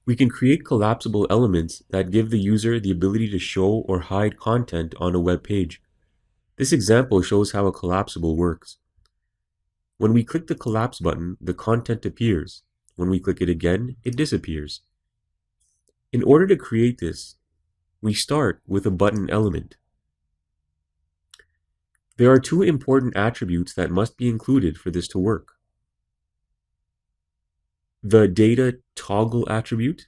We can create collapsible elements that give the user the ability to show or hide content on a web page. This example shows how a collapsible works. When we click the collapse button, the content appears. When we click it again, it disappears. In order to create this, we start with a button element. There are two important attributes that must be included for this to work. The data toggle attribute.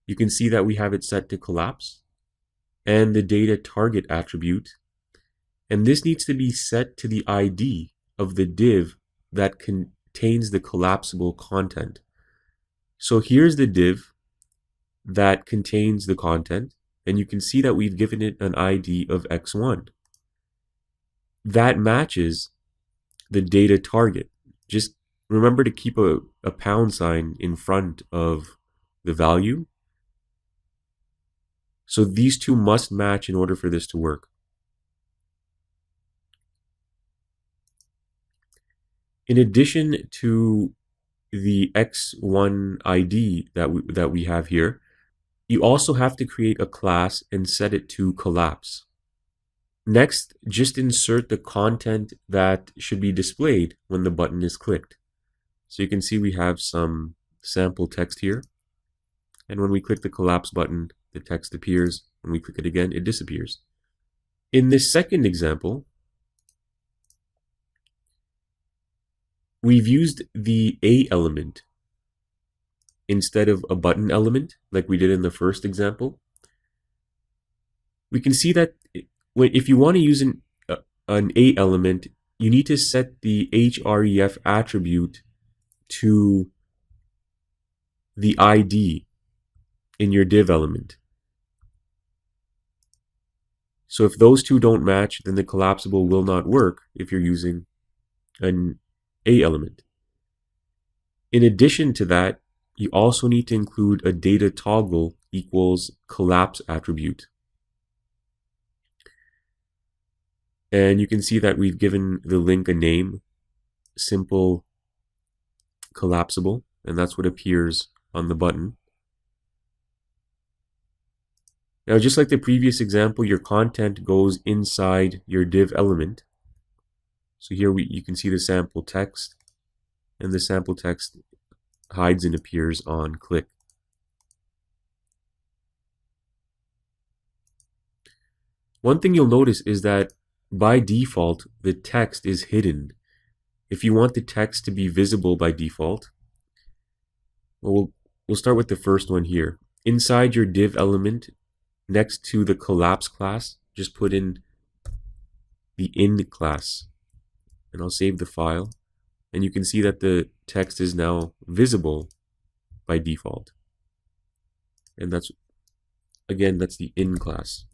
You can see that we have it set to collapse. And the data target attribute. And this needs to be set to the ID of the div that contains the collapsible content. So here's the div that contains the content, and you can see that we've given it an ID of x1. That matches the data target. Just remember to keep a pound sign in front of the value. So these two must match in order for this to work. In addition to the x1 ID that we have here, you also have to create a class and set it to collapse. Next, just insert the content that should be displayed when the button is clicked. So you can see we have some sample text here. And when we click the collapse button, the text appears. When we click it again, it disappears. In this second example, we've used the A element instead of a button element like we did in the first example. We can see that if you want to use an A element, you need to set the href attribute to the ID in your div element. So if those two don't match, then the collapsible will not work if you're using an A element. In addition to that, you also need to include a data toggle equals collapse attribute. And you can see that we've given the link a name, simple collapsible, and that's what appears on the button. Now, just like the previous example, your content goes inside your div element. So here you can see the sample text, and the sample text hides and appears on click. One thing you'll notice is that by default, the text is hidden. If you want the text to be visible by default, we'll start with the first one here. Inside your div element, next to the collapse class, just put in the in class. And I'll save the file. And you can see that the text is now visible by default. And that's the in class.